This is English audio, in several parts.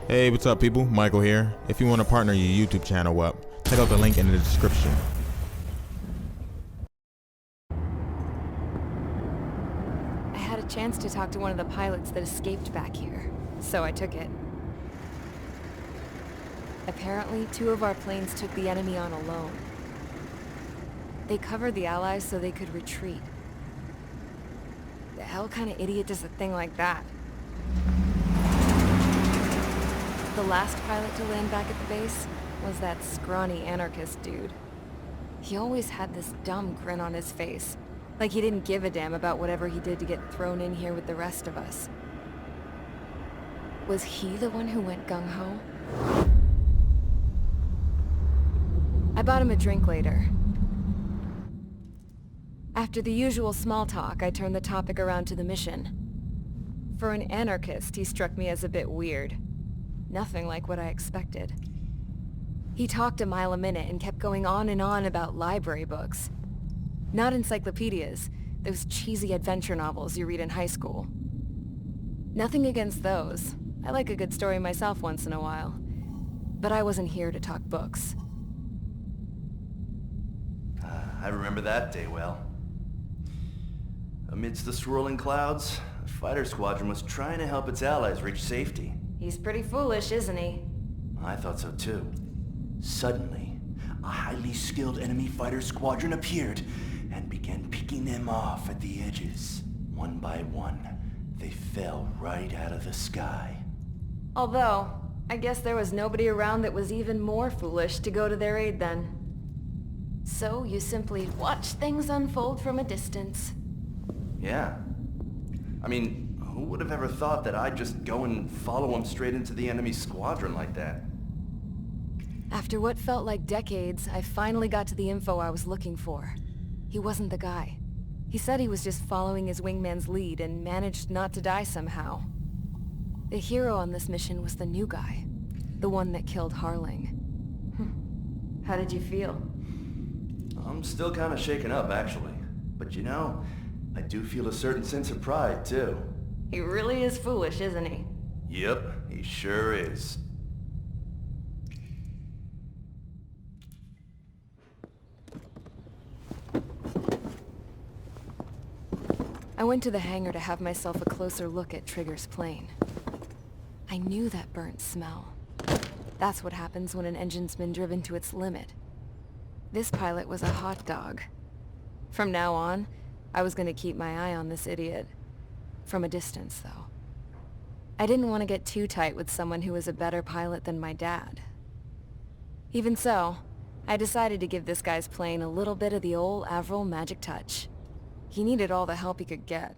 Hey, what's up people? Michael here. If you want to partner your YouTube channel up, check out the link in the description. I had a chance to talk to one of the pilots that escaped back here, so I took it. Apparently, 2 of our planes took the enemy on alone. They covered the Allies so they could retreat. The hell kind of idiot does a thing like that? The last pilot to land back at the base was that scrawny anarchist dude. He always had this dumb grin on his face, like he didn't give a damn about whatever he did to get thrown in here with the rest of us. Was he the one who went gung-ho? I bought him a drink later. After the usual small talk, I turned the topic around to the mission. For an anarchist, he struck me as a bit weird. Nothing like what I expected. He talked a mile a minute and kept going on and on about library books. Not encyclopedias, those cheesy adventure novels you read in high school. Nothing against those. I like a good story myself once in a while. But I wasn't here to talk books. I remember that day well. Amidst the swirling clouds, the fighter squadron was trying to help its allies reach safety. He's pretty foolish, isn't he? I thought so too. Suddenly, a highly skilled enemy fighter squadron appeared and began picking them off at the edges. One by one, they fell right out of the sky. Although, I guess there was nobody around that was even more foolish to go to their aid then. So you simply watch things unfold from a distance. Yeah. I mean, who would have ever thought that I'd just go and follow him straight into the enemy squadron like that? After what felt like decades, I finally got to the info I was looking for. He wasn't the guy. He said he was just following his wingman's lead and managed not to die somehow. The hero on this mission was the new guy. The one that killed Harling. How did you feel? I'm still kind of shaken up, actually. But you know, I do feel a certain sense of pride, too. He really is foolish, isn't he? Yep, he sure is. I went to the hangar to have myself a closer look at Trigger's plane. I knew that burnt smell. That's what happens when an engine's been driven to its limit. This pilot was a hot dog. From now on, I was going to keep my eye on this idiot. From a distance, though. I didn't want to get too tight with someone who was a better pilot than my dad. Even so, I decided to give this guy's plane a little bit of the old Avril magic touch. He needed all the help he could get.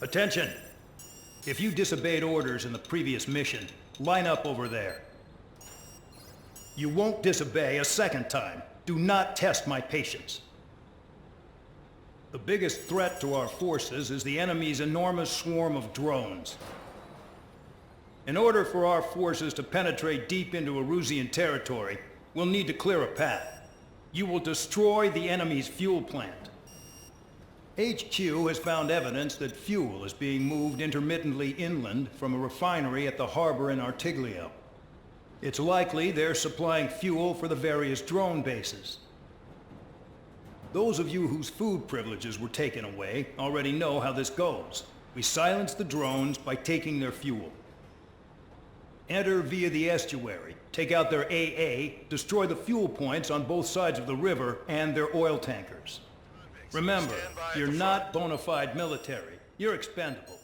Attention! If you disobeyed orders in the previous mission, line up over there. You won't disobey a second time. Do not test my patience. The biggest threat to our forces is the enemy's enormous swarm of drones. In order for our forces to penetrate deep into Erusian territory, we'll need to clear a path. You will destroy the enemy's fuel plant. HQ has found evidence that fuel is being moved intermittently inland from a refinery at the harbor in Artiglio. It's likely they're supplying fuel for the various drone bases. Those of you whose food privileges were taken away already know how this goes. We silence the drones by taking their fuel. Enter via the estuary, take out their AA, destroy the fuel points on both sides of the river and their oil tankers. Remember, you're not bona fide military. You're expendable.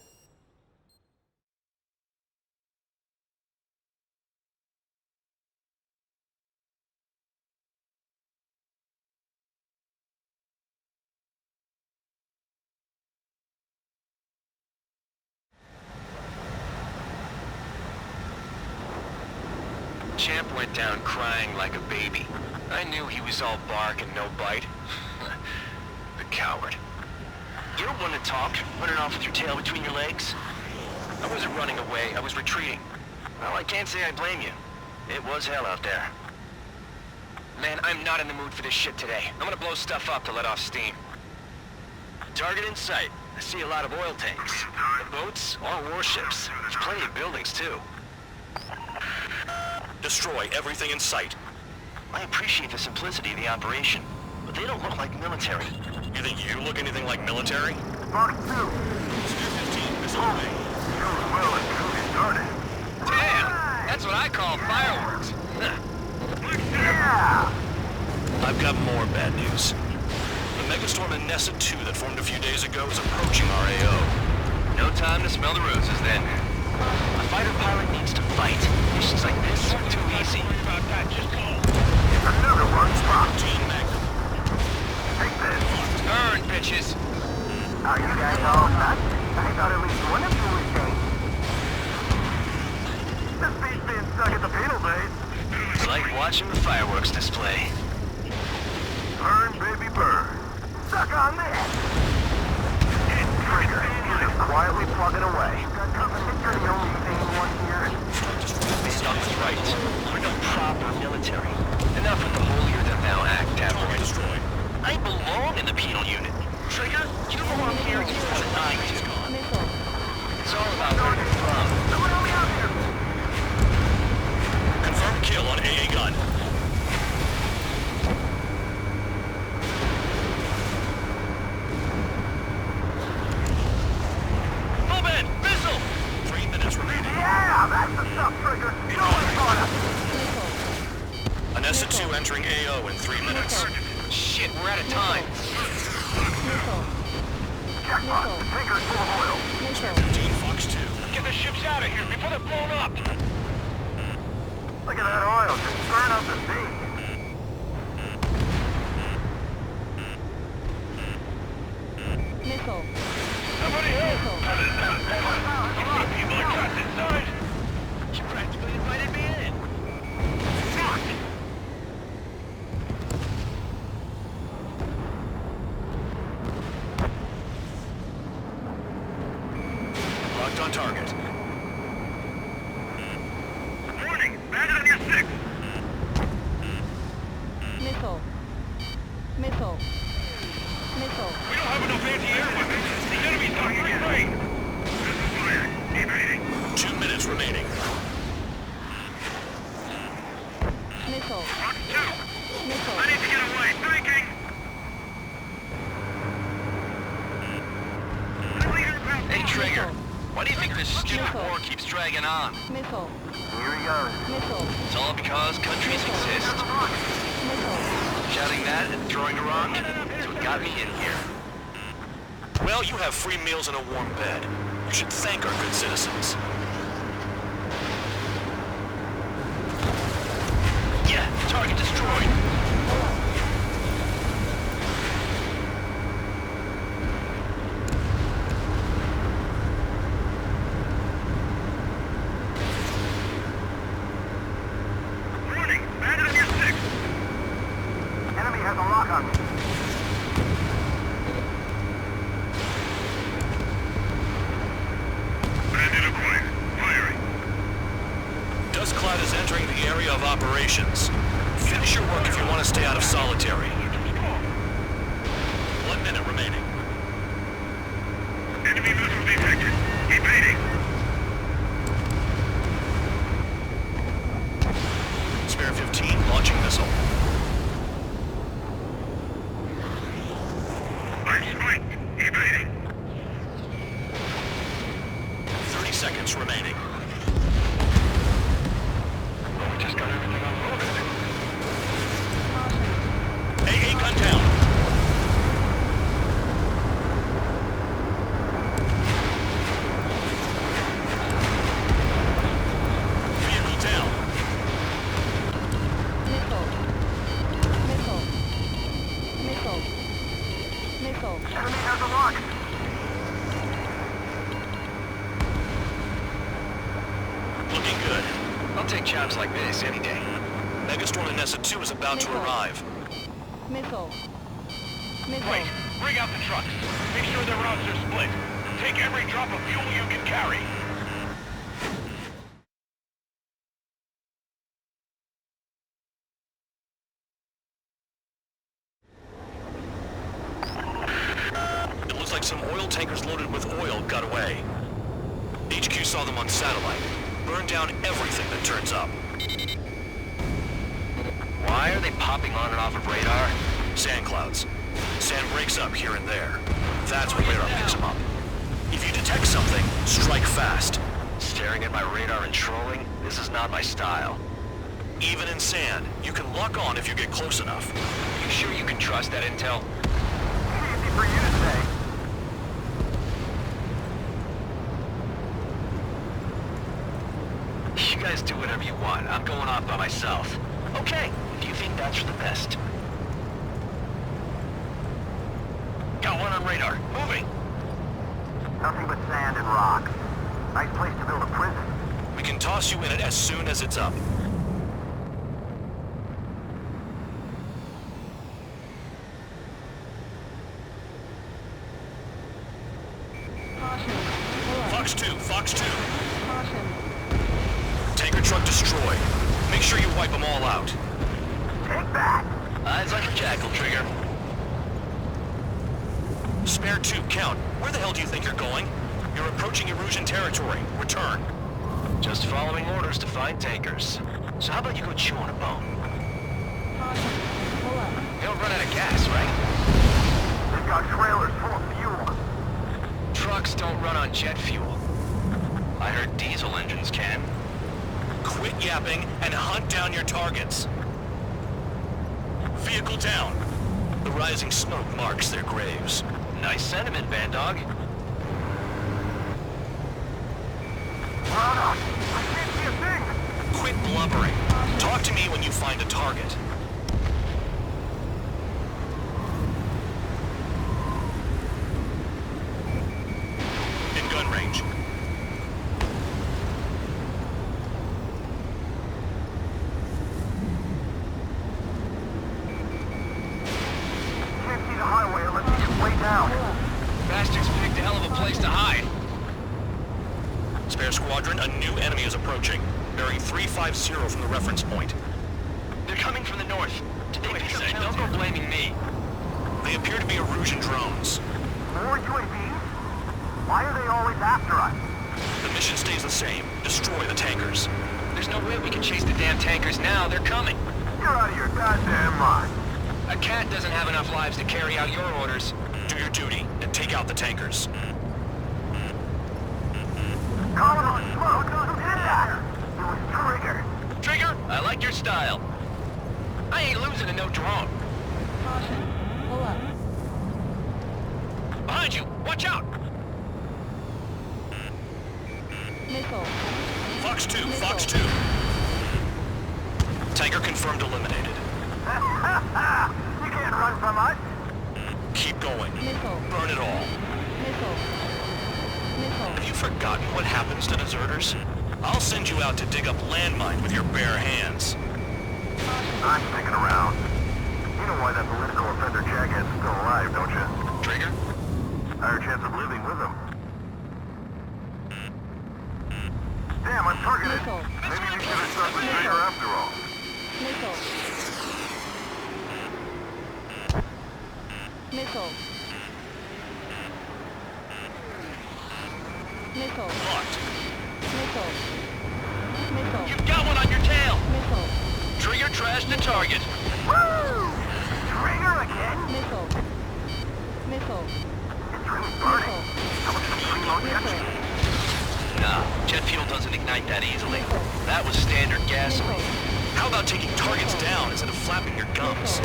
Champ went down crying like a baby. I knew he was all bark and no bite. The coward. You don't want to talk, running off with your tail between your legs? I wasn't running away, I was retreating. Well, I can't say I blame you. It was hell out there. Man, I'm not in the mood for this shit today. I'm gonna blow stuff up to let off steam. Target in sight. I see a lot of oil tanks. The boats, all warships. There's plenty of buildings, too. Destroy everything in sight. I appreciate the simplicity of the operation, but they don't look like military. You think you look anything like military? Mark 2. Sphere 15, missile away. Well, it's truly started. Damn! That's what I call fireworks. Yeah! I've got more bad news. The megastorm in Nessa 2 that formed a few days ago is approaching our AO. No time to smell the roses, then. A fighter pilot needs to fight. Missions like this are too easy. Another one spot. Team Magnum. Take this. Burn, bitches! Are you guys all nuts? I thought at least one of you was safe. This beast being stuck at the penal base. It's like watching the fireworks display. Burn, baby, burn. Suck on this. Trigger, you're just quietly plugging away. You're the only sane one here. Stuff is right. We're no proper military. Enough with the holier-than-thou act, tabloid. Destroyed. I belong in the penal unit. Trigger, you belong here even more than I do. It's all about where you're from. Someone help me out here. Confirmed kill on AA gun. Move in! Missile! 3 minutes remaining. Yeah, that's the stuff, Trigger. Go on us. An SA-2 entering AO in 3 minutes. Shit, we're out of time. Jackpot, the tanker's full of oil. 15 Fox 2. Get the ships out of here before they're blown up! Look at that oil, just burn up the sea. Somebody help! People are trapped inside! You practically invited me in. Locked on target. Warning, bandit on your 6. Missile. Missile. Missile. We don't have enough anti-air weapons. The enemy's on free reign. Keep reading. 2 minutes remaining. Missile. Mark 2. Missile. I need to get away. Thinking. Hey, Trigger. Why do you think this stupid war keeps dragging on? Missile. Here he goes. Missile. It's all because countries exist. Missile. Shouting that and throwing a rock is what got me in here. Well, you have free meals and a warm bed. You should thank our good citizens. Yeah, target destroyed. Warning, bandit on your 6. Enemy has a lock on me. Bandit acquired. Firing. Dust Cloud is entering the area of operations. Finish your work if you want to stay out of solitary. 1 minute remaining. Enemy missile detected. Evading. Spare 15 launching missile. I'm spiked. Evading. 30 seconds remaining. We just got everything unloaded. AA gun down. Vehicle down. Missile. Missile. Missile. Missile. Enemy has a lock. Looking good. I'll take jobs like this any day. Megastorm in Nessa 2 is about to Missile. arrive. Missile. Missile. Wait, bring out the trucks. Make sure their routes are split. Take every drop of fuel you can carry. tankers loaded with oil got away. HQ saw them on satellite. Burned down everything that turns up. Why are they popping on and off of radar? Sand clouds. Sand breaks up here and there. That's when radar picks them up. If you detect something, strike fast. Staring at my radar and trolling? This is not my style. Even in sand, you can lock on if you get close enough. You sure you can trust that intel? Easy for you to say. You guys do whatever you want. I'm going off by myself. Okay, if you think that's for the best. Got one on radar. Moving. Nothing but sand and rock. Nice place to build a prison. We can toss you in it as soon as it's up. Caution. Pull up. Fox 2, Fox 2. Caution. Tanker truck destroyed. Make sure you wipe them all out. Take that. Eyes on your jackal, Trigger. Spare 2, count. Where the hell do you think you're going? You're approaching Erusian territory. Return. Just following orders to find tankers. So how about you go chew on a bone? Caution. Pull up. You don't run out of gas, right? They've got trailers full of fuel. Trucks don't run on jet fuel. I heard diesel engines can. Quit yapping and hunt down your targets. Vehicle down. The rising smoke marks their graves. Nice sentiment, Band Dog. Run up. I can't see a thing. Quit blubbering. Talk to me when you find a target. In gun range. Can't see the highway unless you get way down. Bastards picked a hell of a place to hide. Spare squadron, a new enemy is approaching. Bearing 350 from the reference point. They're coming from the north. Wait a sec, don't go blaming me. They appear to be Erusian drones. More UAVs? Why are they always after us? The mission stays the same. Destroy the tankers. There's no way we can chase the damn tankers now. They're coming. You're out of your goddamn mind. A cat doesn't have enough lives to carry out your orders. Do your duty and take out the tankers. Calling on smoke. Who did that? It was Trigger. Trigger, I like your style. I ain't losing to no drone. Caution. Pull up. Behind you! Watch out! Missile. Fox 2, Fox 2. Tanker confirmed eliminated. You can't run from us. Keep going. Missile. Burn it all. Missile. Missile. Have you forgotten what happens to deserters? I'll send you out to dig up landmine with your bare hands. I'm sticking around. You know why that political offender jackass is still alive, don't you? Trigger? Higher chance of living with him. Damn, I'm targeted. Missile. Maybe we should have stuck with Trigger after all. Missile. Missile. Missile. Locked. Missile. Missile. You've got one on your tail! Missile. Trigger trashed the target. Woo! Trigger again? Missile. Missile. It's really burning. How much of a preload Missile. Nah, jet fuel doesn't ignite that easily. That was standard gasoline. Missile. How about taking targets down instead of flapping your gums?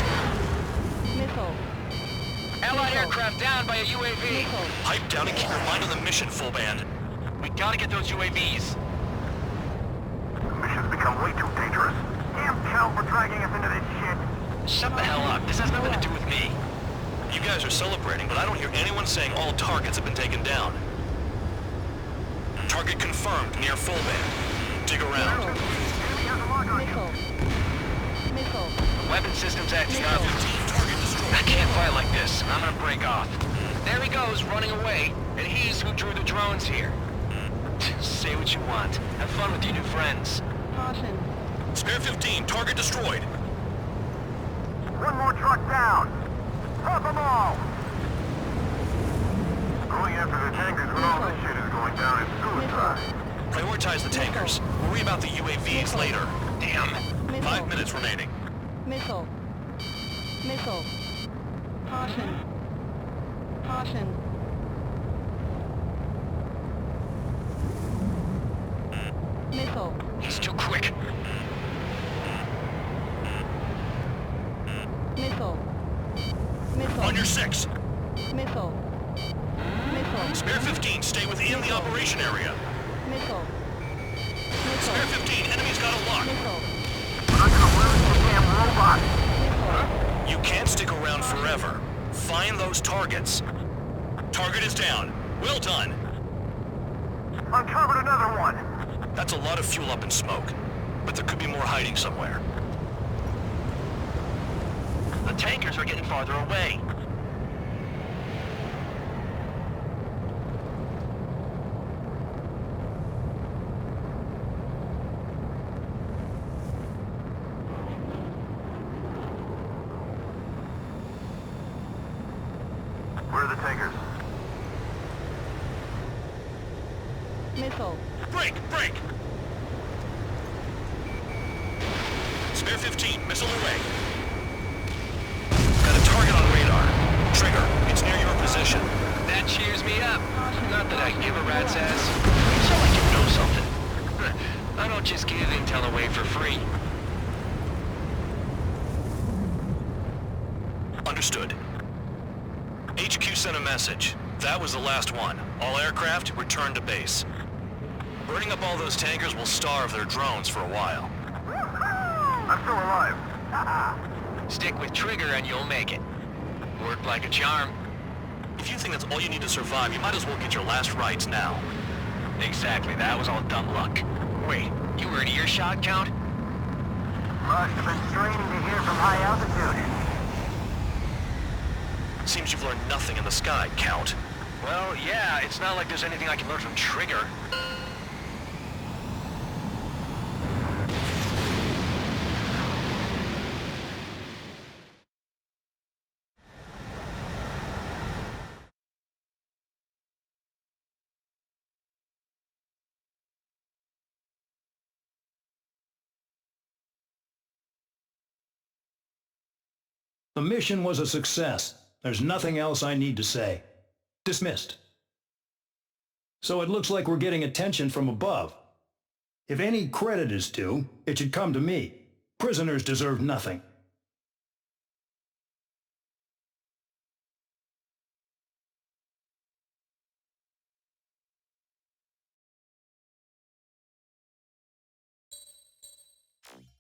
Missile. Allied Missile. aircraft down by a UAV. Missile. Pipe down and keep your mind on the mission, full band. We gotta get those UAVs. The mission's become way too dangerous. Damn count for dragging us into this shit. Shut the hell up. This has nothing to do with me. You guys are celebrating, but I don't hear anyone saying all targets have been taken down. Target confirmed near full band. Dig around. Enemy has a lock on you. Missile. Missile. Weapon systems acting up. Target destroyed. I can't fight like this. I'm gonna break off. There he goes, running away. And he's who drew the drones here. Say what you want. Have fun with your new friends. Caution. Spare 15, target destroyed. One more truck down. Pop them all. Going after the tankers when all this shit is going down is suicide. Prioritize the tankers. Worry about the UAVs later. Damn. Missile. 5 minutes remaining. Missile. Missile. Caution. Caution. Missile. He's too quick. Missile. Missile. On your 6. Missile. Missile. Spare 15, stay within the operation area. Missile. Spare Missile. 15, enemy's got a lock. Missile. We're not gonna lose the damn robot. Missile. You can't stick around forever. Find those targets. Target is down. Well done. Uncovered another one. That's a lot of fuel up in smoke. But there could be more hiding somewhere. The tankers are getting farther away. Where are the tankers? Missile. Break! Break! Spare 15, missile away. Got a target on radar. Trigger, it's near your position. That cheers me up. Not that I give a rat's ass. You sound like you know something. I don't just give intel away for free. Understood. HQ sent a message. That was the last one. All aircraft, return to base. Burning up all those tankers will starve their drones for a while. I'm still alive. Stick with Trigger and you'll make it. Work like a charm. If you think that's all you need to survive, you might as well get your last rites now. Exactly, that was all dumb luck. Wait, you were in earshot, Count? Must have been straining to hear from high altitude. Seems you've learned nothing in the sky, Count. Well, yeah, it's not like there's anything I can learn from Trigger. The mission was a success. There's nothing else I need to say. Dismissed. So it looks like we're getting attention from above. If any credit is due, it should come to me. Prisoners deserve nothing.